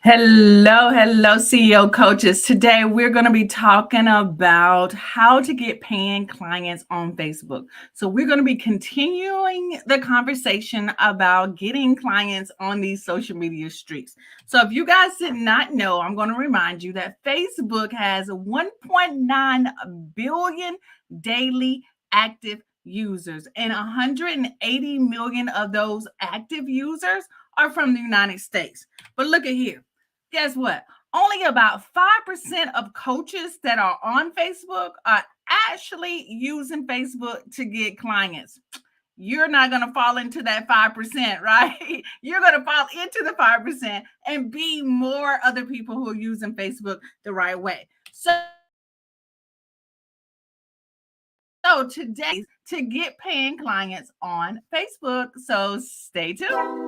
Hello, CEO coaches. Today we're going to be talking about how to get paying clients on Facebook. So we're going to be continuing the conversation about getting clients on these social media streets. So if you guys did not know, I'm going to remind you that Facebook has 1.9 billion daily active users, and 180 million of those active users are from the United States. But look at here. Guess what? Only about 5% of coaches that are on Facebook are actually using Facebook to get clients. You're not going to fall into that 5%, right? You're going to fall into the 5% and be more other people who are using Facebook the right way. So today to get paying clients on Facebook. So stay tuned.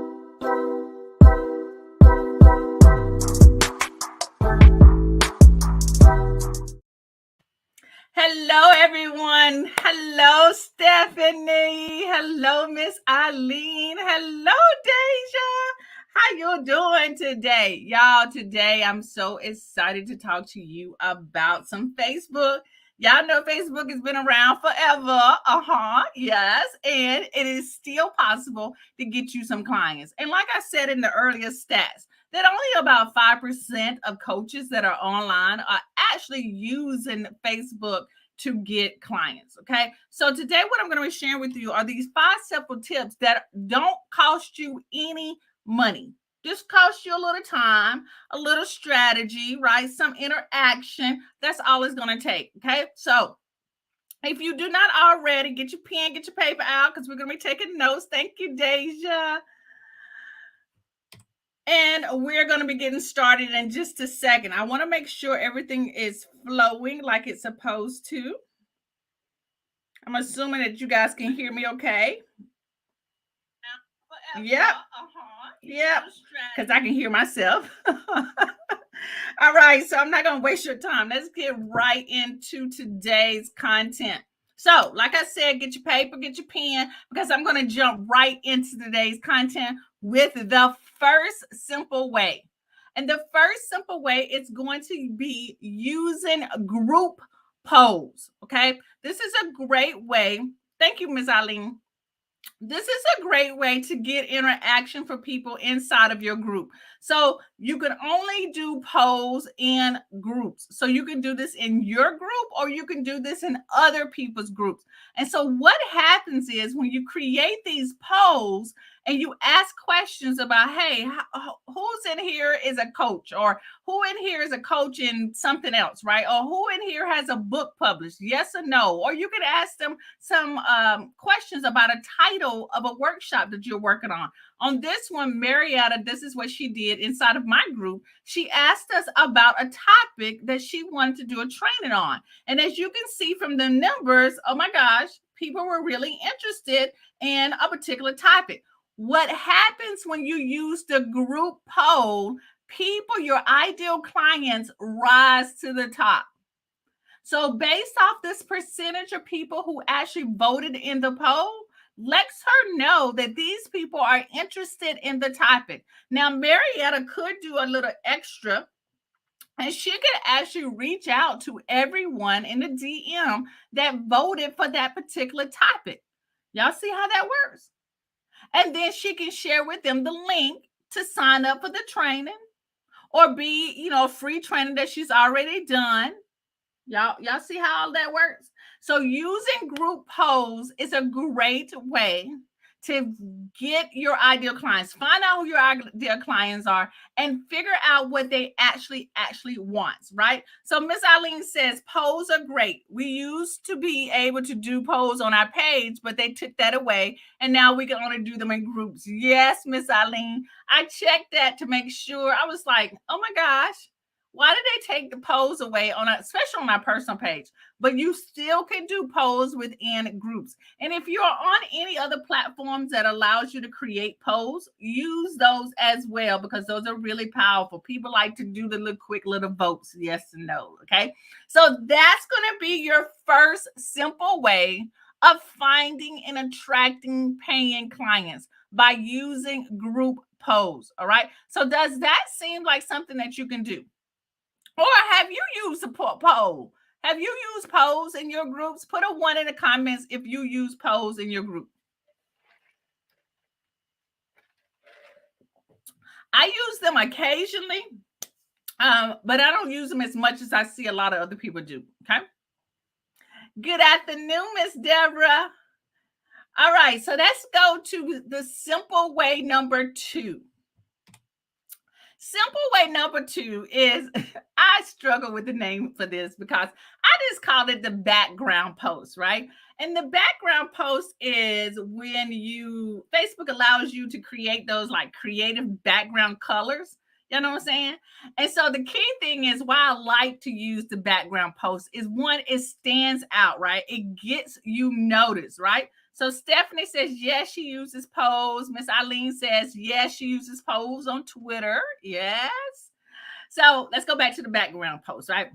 Hello, everyone. Hello, Stephanie. Hello, Miss Eileen. Hello, Deja. How you doing today? Y'all, today I'm so excited to talk to you about some Facebook. Y'all know Facebook has been around forever. Yes. And it is still possible to get you some clients. And like I said in the earlier stats, that only about 5% of coaches that are online are actually using Facebook to get clients. Okay. So today, what I'm going to be sharing with you are these 5 simple tips that don't cost you any money. Just cost you a little time, a little strategy, right? Some interaction. That's all it's going to take. Okay. So if you do not already, get your pen, get your paper out, because we're going to be taking notes. Thank you, Deja. And we're going to be getting started in just a second. I want to make sure everything is flowing like it's supposed to. I'm assuming that you guys can hear me okay. Yep. Yep. Because I can hear myself. All right. So I'm not going to waste your time. Let's get right into today's content. So, like I said, get your paper, get your pen, because I'm going to jump right into today's content with the first simple way. And the first simple way is going to be using group polls. Okay. This is a great way. Thank you, Ms. Eileen. This is a great way to get interaction for people inside of your group. So you can only do polls in groups. So you can do this in your group, or you can do this in other people's groups. And so what happens is when you create these polls and you ask questions about, hey, who's in here is a coach, or who in here is a coach in something else, right? Or who in here has a book published, yes or no? Or you can ask them some questions about a title of a workshop that you're working on. On this one, Marietta, this is what she did inside of my group. She asked us about a topic that she wanted to do a training on. And as you can see from the numbers, oh my gosh, people were really interested in a particular topic. What happens when you use the group poll? People, your ideal clients, rise to the top. So based off this percentage of people who actually voted in the poll, lets her know that these people are interested in the topic. Now, Marietta could do a little extra, and she could actually reach out to everyone in the DM that voted for that particular topic. Y'all see how that works? And then she can share with them the link to sign up for the training, or be, free training that she's already done. Y'all see how all that works? So using group polls is a great way to get your ideal clients. Find out who your ideal clients are and figure out what they actually want, right? So Miss Eileen says polls are great. We used to be able to do polls on our page, but they took that away, and now we can only do them in groups. Yes, Miss Eileen, I checked that to make sure. I was like, oh my gosh, why did they take the polls away especially on my personal page? But you still can do polls within groups. And if you're on any other platforms that allows you to create polls, use those as well, because those are really powerful. People like to do the quick little votes, yes and no. Okay. So that's going to be your first simple way of finding and attracting paying clients, by using group polls. All right. So does that seem like something that you can do? Or have you used a poll? Have you used polls in your groups? Put a 1 in the comments if you use polls in your group. I use them occasionally, but I don't use them as much as I see a lot of other people do. Okay. Good afternoon, Miss Deborah. All right, so let's go to the simple way number 2. Simple way number 2 is I struggle with the name for this because I just call it the background post, right? And the background post is when Facebook allows you to create those like creative background colors. You know what I'm saying? And so the key thing is why I like to use the background post is one, it stands out, right? It gets you noticed, right? So Stephanie says, yes, she uses polls. Miss Eileen says, yes, she uses polls on Twitter. Yes. So let's go back to the background post, right?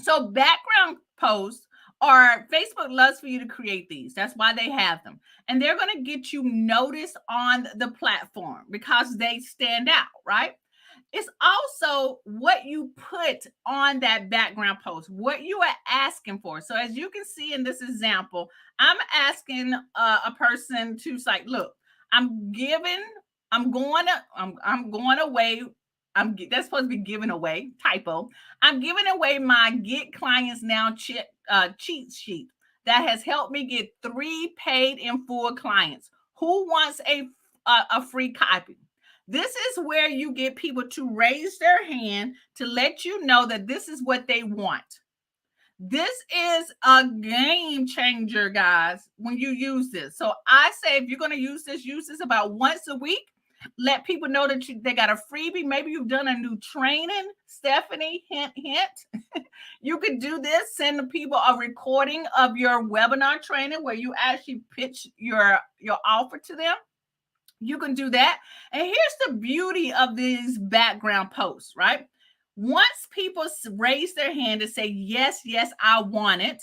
So background posts are Facebook loves for you to create these. That's why they have them. And they're going to get you noticed on the platform because they stand out, right? It's also what you put on that background post, what you are asking for. So as you can see in this example, I'm asking a person to say, look, I'm going away. That's supposed to be given away, typo. I'm giving away my Get Clients Now cheat sheet that has helped me get 3 paid in full clients. Who wants a free copy? This is where you get people to raise their hand to let you know that this is what they want. This is a game changer, guys, when you use this. So I say if you're going to use this about once a week. Let people know that they got a freebie. Maybe you've done a new training. Stephanie, hint, hint. You could do this. Send the people a recording of your webinar training where you actually pitch your offer to them. You can do that. And here's the beauty of these background posts, right? Once people raise their hand and say, yes, yes, I want it,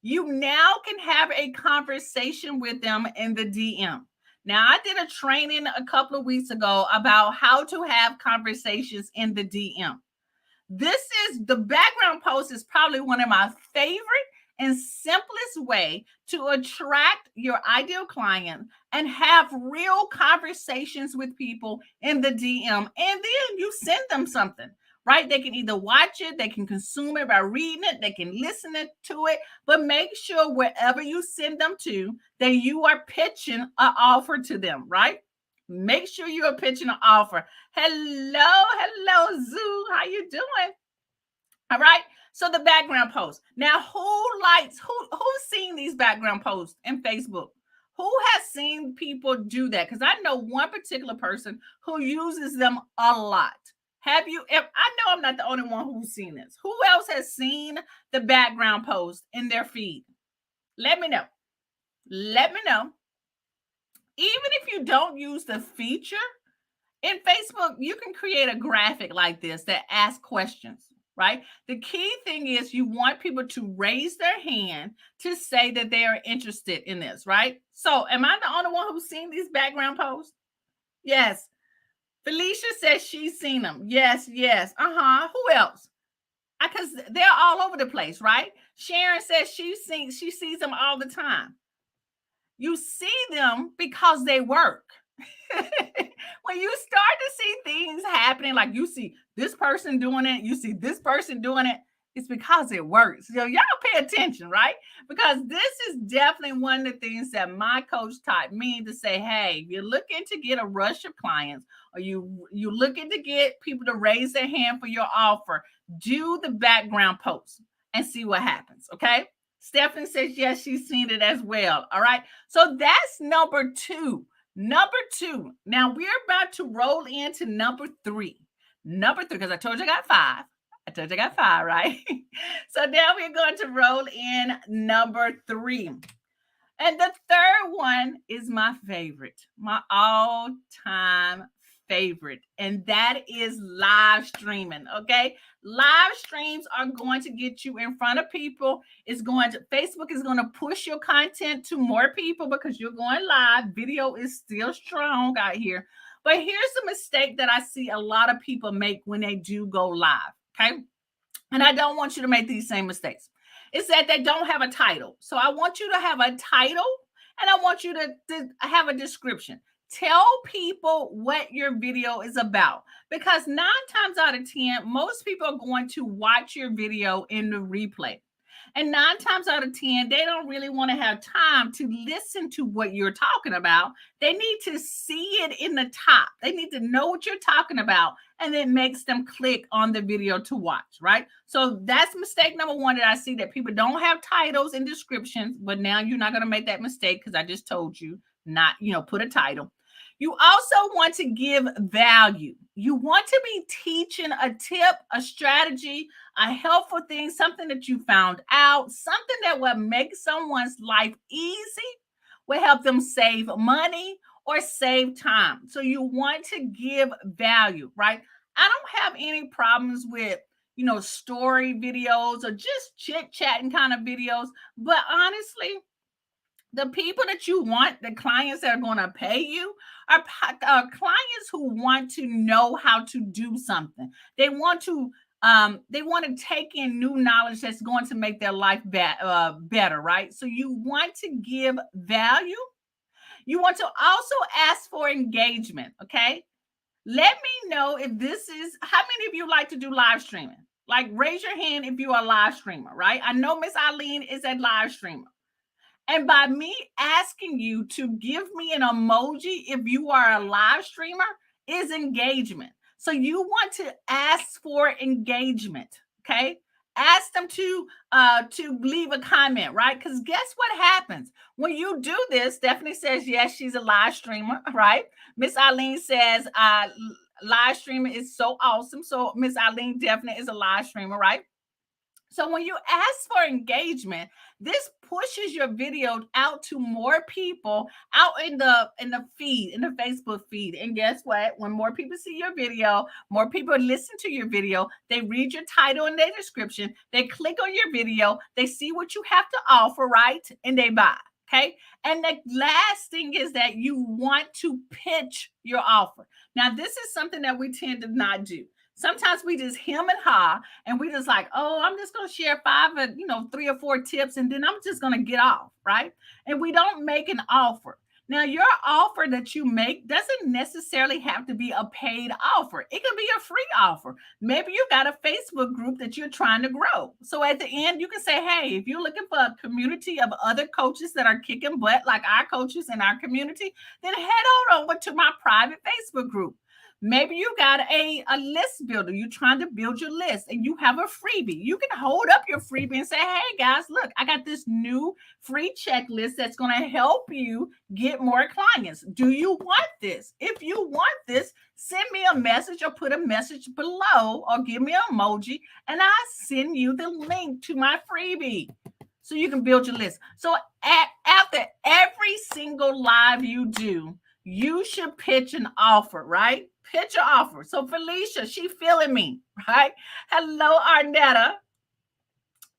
you now can have a conversation with them in the DM. Now, I did a training a couple of weeks ago about how to have conversations in the DM. The background post is probably one of my favorite and simplest way to attract your ideal client and have real conversations with people in the DM. And then you send them something, right? They can either watch it, they can consume it by reading it, they can listen to it, but make sure wherever you send them to, that you are pitching an offer to them, right? Make sure you are pitching an offer. Hello, Zoo. How you doing? All right. So the background post. Now, who's seen these background posts in Facebook? Who has seen people do that? Because I know one particular person who uses them a lot. Have you? I know I'm not the only one who's seen this. Who else has seen the background post in their feed? Let me know. Let me know. Even if you don't use the feature in Facebook, you can create a graphic like this that asks questions, right? The key thing is you want people to raise their hand to say that they are interested in this, right? So am I the only one who's seen these background posts? Yes. Felicia says she's seen them. Yes, yes. Who else? Because they're all over the place, right? Sharon says she sees them all the time. You see them because they work. When you start to see things happening, like you see this person doing it, you see this person doing it, it's because it works. So y'all pay attention, right? Because this is definitely one of the things that my coach taught me to say, hey, you're looking to get a rush of clients, or you're looking to get people to raise their hand for your offer, do the background post and see what happens, okay? Stephanie says, yes, she's seen it as well, all right? So that's number 2. Number 2. Now we're about to roll into number 3. Number 3, because I told you I got 5. I told you I got 5, right? So now we're going to roll in number 3. And the third one is my favorite, my all-time favorite, and that is live streaming. Okay, live streams are going to get you in front of people. Facebook is going to push your content to more people because you're going live. Video is still strong out here, But here's the mistake that I see a lot of people make when they do go live. Okay. And I don't want you to make these same mistakes. It's that they don't have a title. So I want you to have a title, and I want you to have a description. Tell people what your video is about, because 9 times out of 10, most people are going to watch your video in the replay. And 9 times out of 10, they don't really want to have time to listen to what you're talking about. They need to see it in the top. They need to know what you're talking about, and it makes them click on the video to watch, right? So that's mistake number one that I see, that people don't have titles and descriptions. But now you're not going to make that mistake, because I just told you not, put a title. You also want to give value. You want to be teaching a tip, a strategy, a helpful thing, something that you found out, something that will make someone's life easy, will help them save money or save time. So you want to give value, right? I don't have any problems with, story videos or just chit chatting kind of videos. But honestly, the people that you want, the clients that are going to pay you, are clients who want to know how to do something. They want to take in new knowledge that's going to make their life better, right? So you want to give value. You want to also ask for engagement. Okay, let me know if this is, how many of you like to do live streaming? Like, raise your hand if you are a live streamer, right? I know Miss Eileen is a live streamer. And by me asking you to give me an emoji if you are a live streamer is engagement. So you want to ask for engagement, okay? Ask them to leave a comment, right? Because guess what happens when you do this? Stephanie says yes, she's a live streamer, right? Miss Eileen says live streaming is so awesome. So Miss Eileen definitely is a live streamer, right? So when you ask for engagement, this pushes your video out to more people out in the feed, in the Facebook feed. And guess what? When more people see your video, more people listen to your video, they read your title and their description, they click on your video, they see what you have to offer, right? And they buy. Okay. And the last thing is that you want to pitch your offer. Now, this is something that we tend to not do. Sometimes we just hem and haw, and we just like, oh, I'm just going to share 3 or 4 tips, and then I'm just going to get off, right? And we don't make an offer. Now, your offer that you make doesn't necessarily have to be a paid offer. It can be a free offer. Maybe you got a Facebook group that you're trying to grow. So at the end, you can say, hey, if you're looking for a community of other coaches that are kicking butt like our coaches in our community, then head on over to my private Facebook group. Maybe you got a list builder. You're trying to build your list and you have a freebie. You can hold up your freebie and say, hey guys, look, I got this new free checklist that's going to help you get more clients. Do you want this? If you want this, send me a message or put a message below or give me an emoji and I'll send you the link to my freebie so you can build your list. So after every single live you do, you should pitch an offer, right? Pitch an offer. So Felicia, she feeling me, right? Hello, Arnetta.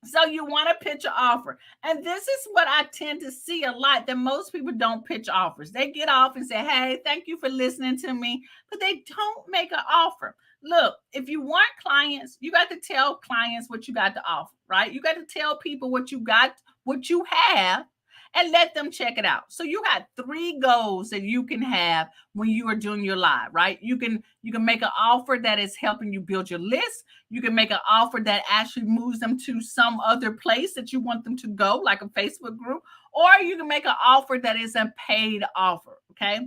So you want to pitch an offer. And this is what I tend to see a lot, that most people don't pitch offers. They get off and say, hey, thank you for listening to me, but they don't make an offer. Look, if you want clients, you got to tell clients what you got to offer, right? You got to tell people what you got, what you have, and let them check it out. So you got 3 goals that you can have when you are doing your live, right? You can make an offer that is helping you build your list. You can make an offer that actually moves them to some other place that you want them to go, like a Facebook group, or you can make an offer that is a paid offer, okay?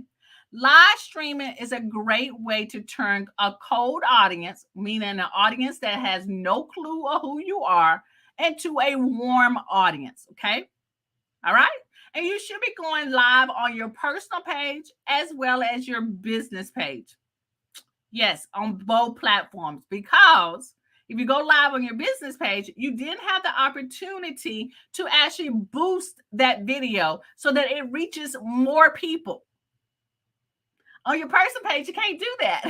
Live streaming is a great way to turn a cold audience, meaning an audience that has no clue of who you are, into a warm audience, okay? All right. And you should be going live on your personal page as well as your business page. Yes, on both platforms, because if you go live on your business page, you then have the opportunity to actually boost that video so that it reaches more people. On your personal page, you can't do that.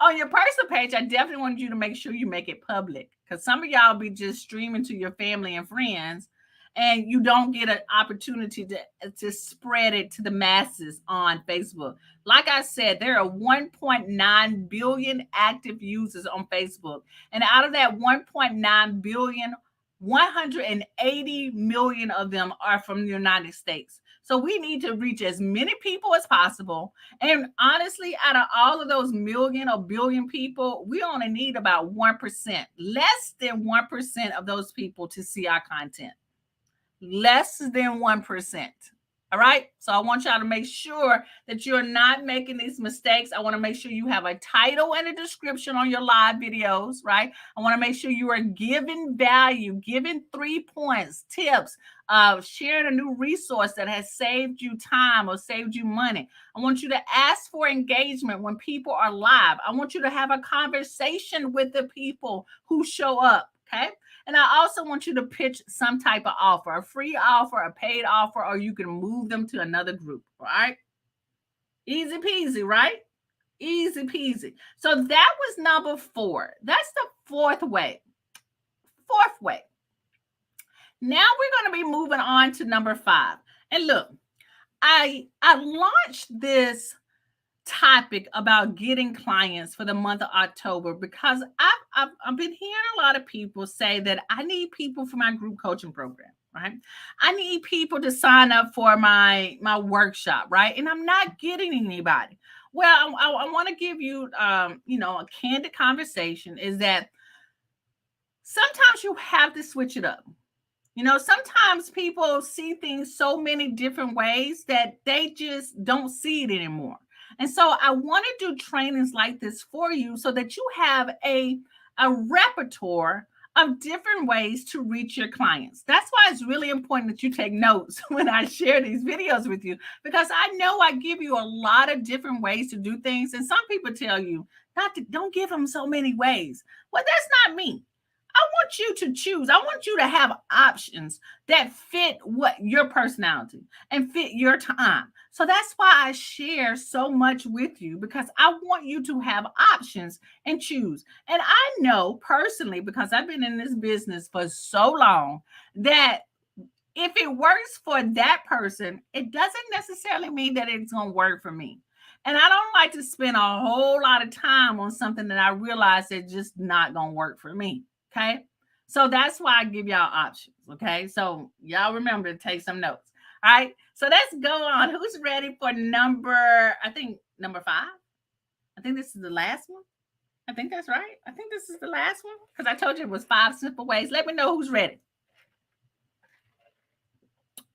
On your personal page, I definitely want you to make sure you make it public, because some of y'all be just streaming to your family and friends, and you don't get an opportunity to spread it to the masses on Facebook. Like I said, there are 1.9 billion active users on Facebook. And out of that 1.9 billion, 180 million of them are from the United States. So we need to reach as many people as possible. And honestly, out of all of those million or billion people, we only need about 1%, less than 1% of those people to see our content. Less than 1%. All right. So I want y'all to make sure that you're not making these mistakes. I want to make sure you have a title and a description on your live videos, right? I want to make sure you are giving value, giving 3 points, tips, sharing a new resource that has saved you time or saved you money. I want you to ask for engagement when people are live. I want you to have a conversation with the people who show up. Okay. And I also want you to pitch some type of offer, a free offer, a paid offer, or you can move them to another group. All right. Easy peasy, right? Easy peasy. So that was number 4. That's the fourth way. Fourth way. Now we're going to be moving on to number 5. And look, I launched this topic about getting clients for the month of October because I've been hearing a lot of people say that I need people for my group coaching program, right? I need people to sign up for my workshop, right? And I'm not getting anybody. Well, I want to give you, a candid conversation is that sometimes you have to switch it up. Sometimes people see things so many different ways that they just don't see it anymore. And so I want to do trainings like this for you so that you have a repertoire of different ways to reach your clients. That's why it's really important that you take notes when I share these videos with you, because I know I give you a lot of different ways to do things. And some people tell you don't give them so many ways. Well, that's not me. I want you to choose. I want you to have options that fit what your personality and fit your time. So that's why I share so much with you, because I want you to have options and choose. And I know personally, because I've been in this business for so long, that if it works for that person, it doesn't necessarily mean that it's going to work for me. And I don't like to spend a whole lot of time on something that I realize that's just not going to work for me. Okay. So that's why I give y'all options. Okay. So y'all remember to take some notes. All right. So let's go on. Who's ready for number 5? I think this is the last one. I think that's right. I think this is the last one because I told you it was 5 simple ways. Let me know who's ready.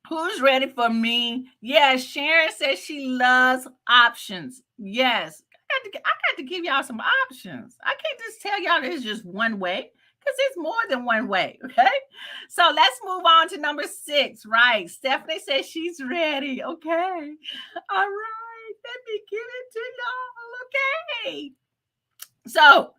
Who's ready for me? Yes, Sharon says she loves options. Yes. I got to give y'all some options. I can't just tell y'all there's just one way, because it's more than one way. Okay. So let's move on to number 6. Right. Stephanie says she's ready. Okay. All right. Let me give it to y'all. Okay. So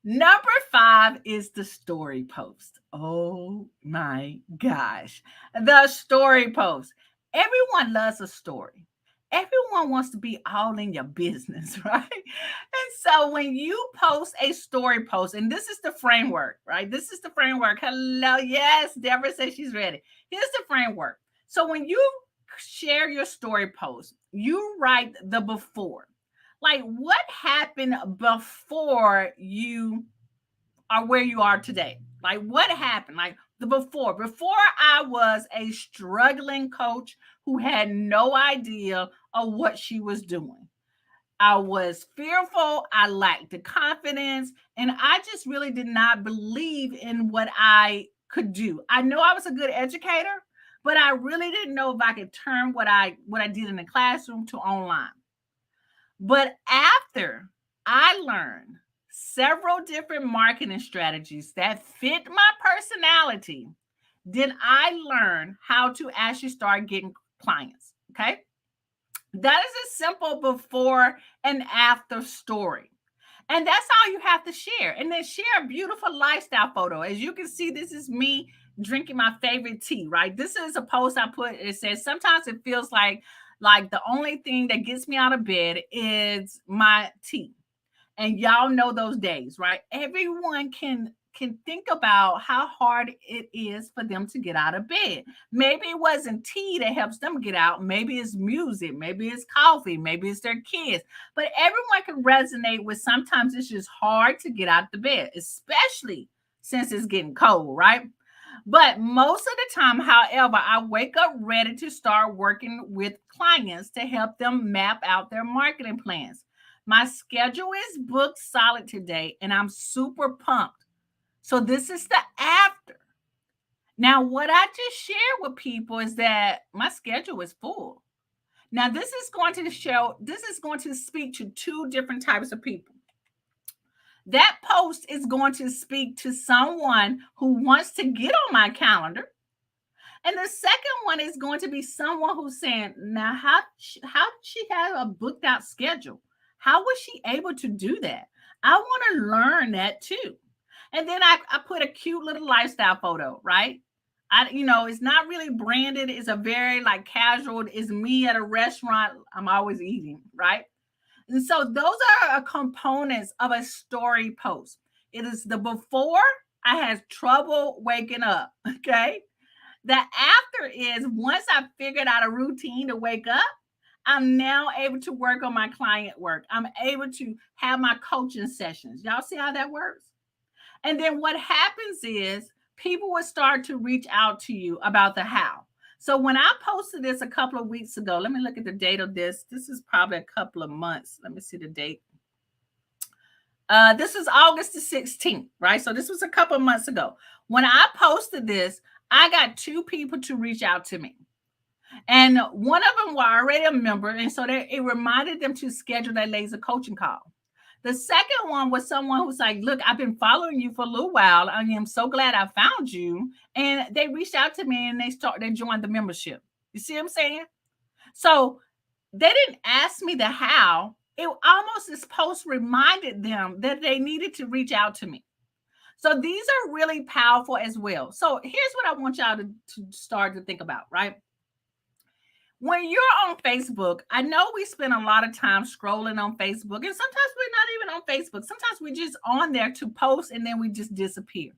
number 5 is the story post. Oh my gosh. The story post. Everyone loves a story. Everyone wants to be all in your business, right? And so when you post a story post, and this is the framework, right? This is the framework. Hello. Yes, Deborah says she's ready. Here's the framework. So when you share your story post, you write the before. Like, what happened before you are where you are today? Like, what happened? Like the before I was a struggling coach who had no idea of what she was doing. I was fearful. I lacked the confidence, and I just really did not believe in what I could do. I know I was a good educator, but I really didn't know if I could turn what I did in the classroom to online. But after I learned several different marketing strategies that fit my personality, then I learned how to actually start getting clients. Okay. That is a simple before and after story. And that's all you have to share. And then share a beautiful lifestyle photo. As you can see, this is me drinking my favorite tea, right? This is a post I put. It says, sometimes it feels like the only thing that gets me out of bed is my tea. And y'all know those days, right? Everyone can can think about how hard it is for them to get out of bed. Maybe it wasn't tea that helps them get out. Maybe it's music. Maybe it's coffee. Maybe it's their kids. But everyone can resonate with sometimes it's just hard to get out of the bed, especially since it's getting cold, right? But most of the time, however, I wake up ready to start working with clients to help them map out their marketing plans. My schedule is booked solid today, and I'm super pumped. So, this is the after. Now, what I just shared with people is that my schedule is full. Now, this is going to speak to two different types of people. That post is going to speak to someone who wants to get on my calendar. And the second one is going to be someone who's saying, now, how did she have a booked out schedule? How was she able to do that? I want to learn that too. And then I put a cute little lifestyle photo, right? It's not really branded. It's a very like casual. It's me at a restaurant. I'm always eating, right? And so those are components of a story post. It is the before I had trouble waking up. Okay. The after is once I figured out a routine to wake up, I'm now able to work on my client work. I'm able to have my coaching sessions. Y'all see how that works? And then what happens is people will start to reach out to you about the how. So when I posted this a couple of weeks ago, let me look at the date of this. This is probably a couple of months. Let me see the date. This is August the 16th, right? So this was a couple of months ago. When I posted this, I got two people to reach out to me. And one of them were already a member. And so it reminded them to schedule that laser coaching call. The second one was someone who's like, look, I've been following you for a little while. I am so glad I found you. And they reached out to me and they joined the membership. You see what I'm saying? So they didn't ask me the how. It almost this post reminded them that they needed to reach out to me. So these are really powerful as well. So here's what I want y'all to start to think about, right? When you're on Facebook, I know we spend a lot of time scrolling on Facebook, and sometimes we're not even on Facebook. Sometimes we're just on there to post and then we just disappear.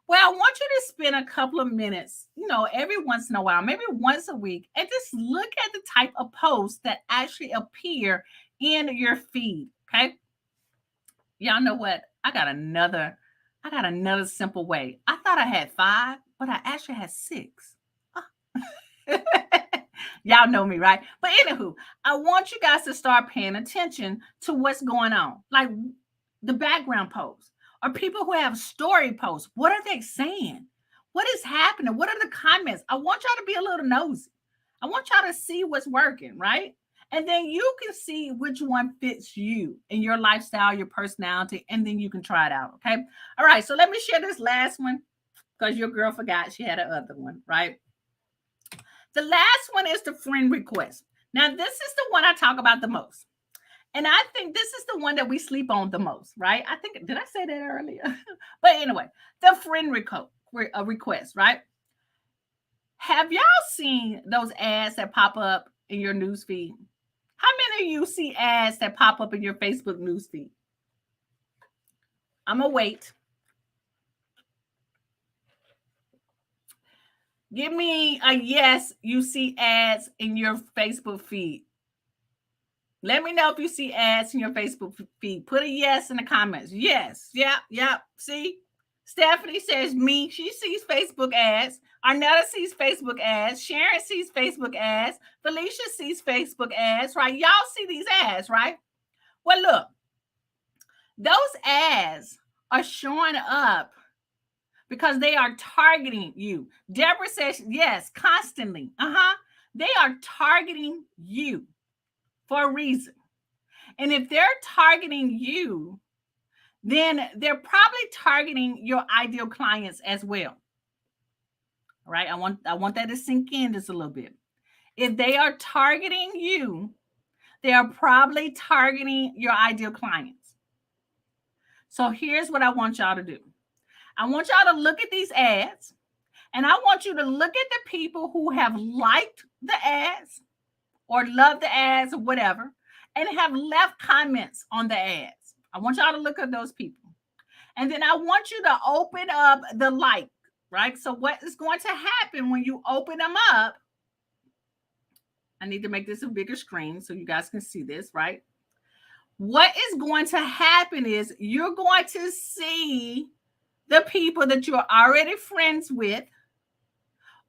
Well, I want you to spend a couple of minutes, every once in a while, maybe once a week, and just look at the type of posts that actually appear in your feed. Okay. Y'all know what? I got another simple way. I thought I had 5, but I actually had 6. Y'all know me, right? But anywho, I want you guys to start paying attention to what's going on, like the background posts or people who have story posts. What are they saying? What is happening? What are the comments? I want y'all to be a little nosy. I want y'all to see what's working, right? And then you can see which one fits you and your lifestyle, your personality, and then you can try it out, okay? All right, so let me share this last one because your girl forgot she had another one, right? The last one is the friend request. Now, this is the one I talk about the most. And I think this is the one that we sleep on the most, right? I think, did I say that earlier? But anyway, the friend request, right? Have y'all seen those ads that pop up in your newsfeed? How many of you see ads that pop up in your Facebook newsfeed? I'm going to wait. Give me a yes, you see ads in your Facebook feed. Let me know if you see ads in your Facebook feed. Put a yes in the comments. Yes. Yep. See? Stephanie says me. She sees Facebook ads. Arnetta sees Facebook ads. Sharon sees Facebook ads. Felicia sees Facebook ads, right? Y'all see these ads, right? Well, look. Those ads are showing up because they are targeting you. Deborah says, yes, constantly. They are targeting you for a reason. And if they're targeting you, then they're probably targeting your ideal clients as well. All right. I want that to sink in just a little bit. If they are targeting you, they are probably targeting your ideal clients. So here's what I want y'all to do. I want y'all to look at these ads, and I want you to look at the people who have liked the ads or loved the ads or whatever, and have left comments on the ads. I want y'all to look at those people. And then I want you to open up the like, right? So what is going to happen when you open them up? I need to make this a bigger screen so you guys can see this, right? What is going to happen is you're going to see the people that you're already friends with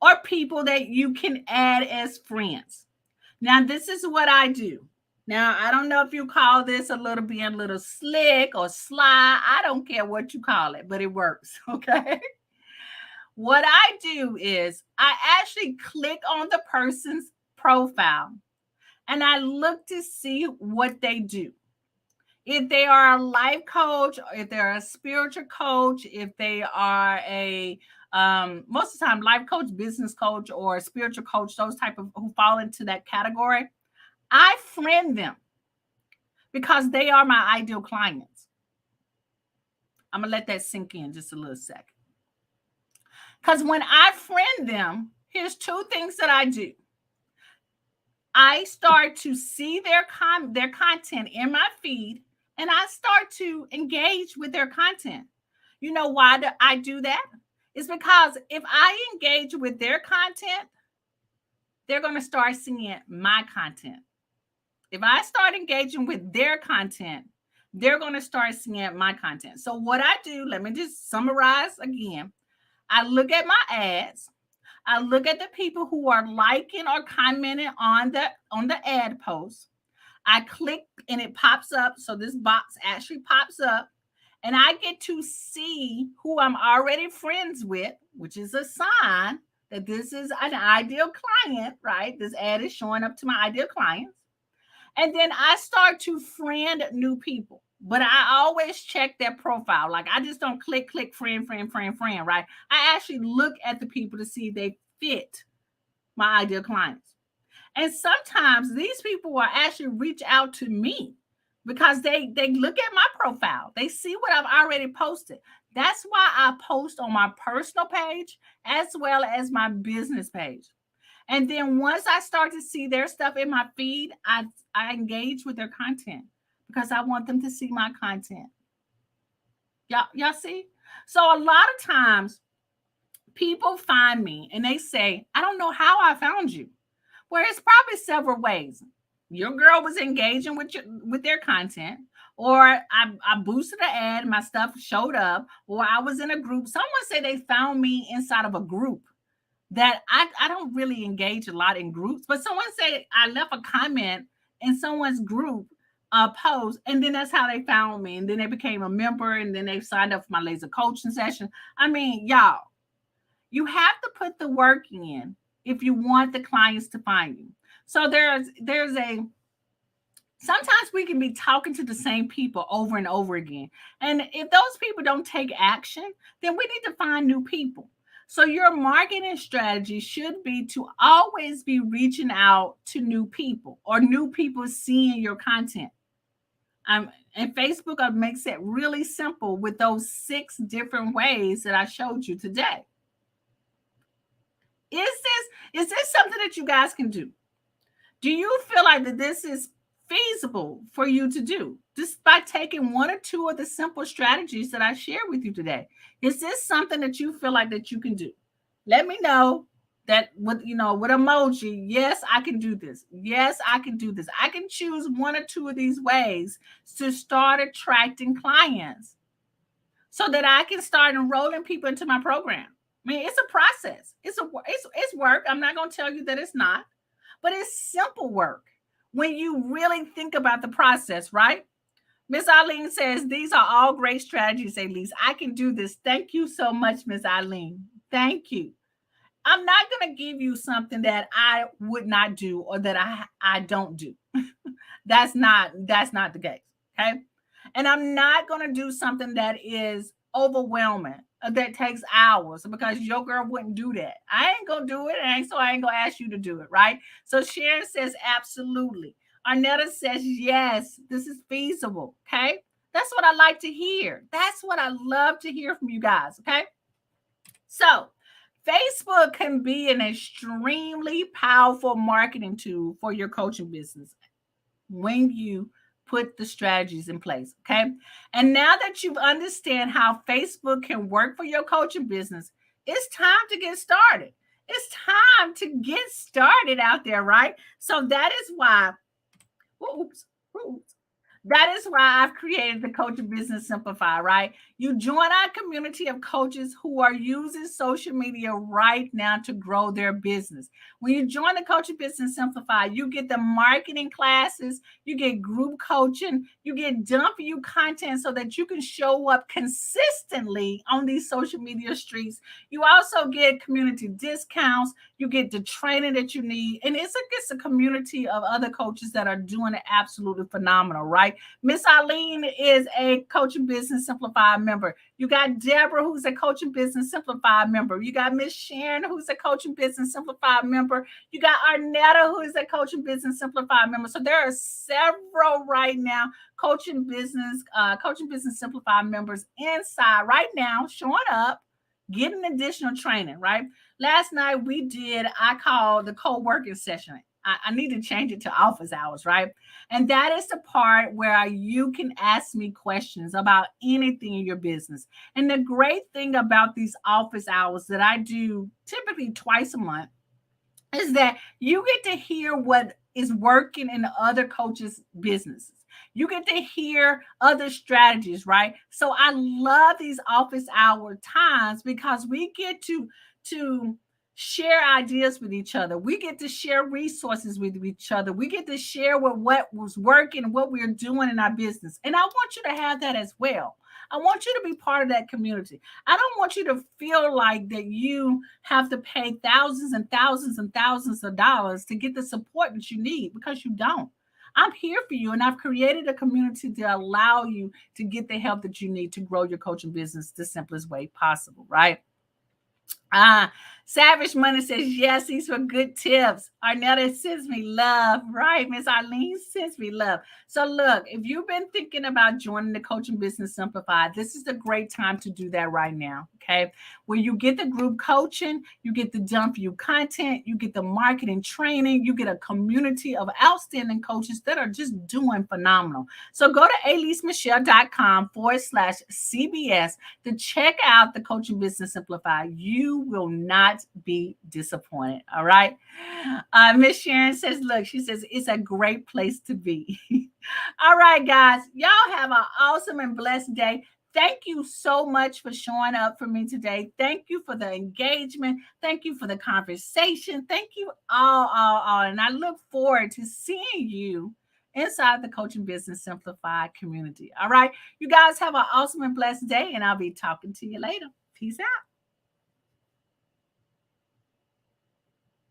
or people that you can add as friends. Now, this is what I do. Now, I don't know if you call this a little slick or sly. I don't care what you call it, but it works, okay? What I do is I actually click on the person's profile and I look to see what they do. If they are a life coach, if they're a spiritual coach, if they are a most of the time life coach, business coach, or spiritual coach, those type of who fall into that category, I friend them because they are my ideal clients. I'm gonna let that sink in just a little second. Because when I friend them, here's two things that I do. I start to see their content in my feed, and I start to engage with their content. You know why do I do that? It's because if I engage with their content, they're going to start seeing my content. If I start engaging with their content, they're going to start seeing my content. So what I do, let me just summarize again. I look at my ads. I look at the people who are liking or commenting on the ad post. I click and it pops up. So this box actually pops up and I get to see who I'm already friends with, which is a sign that this is an ideal client, right? This ad is showing up to my ideal clients. And then I start to friend new people. But I always check their profile. Like I just don't click, friend, right? I actually look at the people to see if they fit my ideal clients. And sometimes these people will actually reach out to me because they look at my profile. They see what I've already posted. That's why I post on my personal page as well as my business page. And then once I start to see their stuff in my feed, I engage with their content because I want them to see my content. Y'all see? So a lot of times people find me and they say, I don't know how I found you. Well, it's probably several ways. Your girl was engaging with their content, or I boosted an ad, my stuff showed up, or I was in a group. Someone said they found me inside of a group that I don't really engage a lot in groups, but someone said I left a comment in someone's group post, and then that's how they found me, and then they became a member, and then they signed up for my laser coaching session. I mean, y'all, you have to put the work in if you want the clients to find you. So there's a sometimes we can be talking to the same people over and over again. And if those people don't take action, then we need to find new people. So your marketing strategy should be to always be reaching out to new people or new people seeing your content. And Facebook makes it really simple with those 6 different ways that I showed you today. Is this something that you guys can do? Do you feel like that this is feasible for you to do just by taking 1 or 2 of the simple strategies that I shared with you today? Is this something that you feel like that you can do? Let me know that with emoji. Yes, I can do this. Yes, I can do this. I can choose 1 or 2 of these ways to start attracting clients so that I can start enrolling people into my program. I mean, it's a process. It's work. I'm not going to tell you that it's not, but it's simple work when you really think about the process, right? Miss Eileen says, these are all great strategies, Elise. I can do this. Thank you so much, Miss Eileen. Thank you. I'm not going to give you something that I would not do or that I don't do. That's not the case, okay? And I'm not going to do something that is overwhelming, that takes hours, because your girl wouldn't do that. I ain't going to do it, so I ain't going to ask you to do it, right? So Sharon says, absolutely. Arnetta says, yes, this is feasible, okay? That's what I like to hear. That's what I love to hear from you guys, okay? So Facebook can be an extremely powerful marketing tool for your coaching business when you put the strategies in place. Okay. And now that you understand how Facebook can work for your coaching business, it's time to get started. It's time to get started out there, right? So that is why, oops, oops. That is why I've created the Coaching Business Simplify, right? You join our community of coaches who are using social media right now to grow their business. When you join the Coaching Business Simplify, you get the marketing classes, you get group coaching, you get done for you content so that you can show up consistently on these social media streets. You also get community discounts, you get the training that you need, and it's a community of other coaches that are doing it absolutely phenomenal, right? Miss Eileen is a Coaching Business Simplified member. You got Deborah, who's a Coaching Business Simplified member. You got Miss Sharon, who's a Coaching Business Simplified member. You got Arnetta, who is a Coaching Business Simplified member. So there are several right now Coaching Business Simplified members inside right now showing up, getting additional training, right? Last night I called the co-working session. I need to change it to office hours, right? And that is the part where you can ask me questions about anything in your business. And the great thing about these office hours that I do typically twice a month is that you get to hear what is working in the other coaches' businesses. You get to hear other strategies, right? So I love these office hour times because we get to share ideas with each other. We get to share resources with each other. We get to share what was working, what we're doing in our business. And I want you to have that as well. I want you to be part of that community. I don't want you to feel like that you have to pay thousands and thousands and thousands of dollars to get the support that you need, because you don't. I'm here for you, and I've created a community to allow you to get the help that you need to grow your coaching business the simplest way possible, right? Savage Money says, yes, these were good tips. Arnetta sends me love. Right. Miss Arlene sends me love. So look, if you've been thinking about joining the Coaching Business Simplified, this is a great time to do that right now. Okay. Where you get the group coaching, you get the done for you content, you get the marketing training, you get a community of outstanding coaches that are just doing phenomenal. So go to aleesemichelle.com/CBS to check out the Coaching Business Simplified. You will not be disappointed. All right. Miss Sharon says, look, she says, it's a great place to be. All right, guys. Y'all have an awesome and blessed day. Thank you so much for showing up for me today. Thank you for the engagement. Thank you for the conversation. Thank you all. And I look forward to seeing you inside the Coaching Business Simplified community. All right. You guys have an awesome and blessed day, and I'll be talking to you later. Peace out.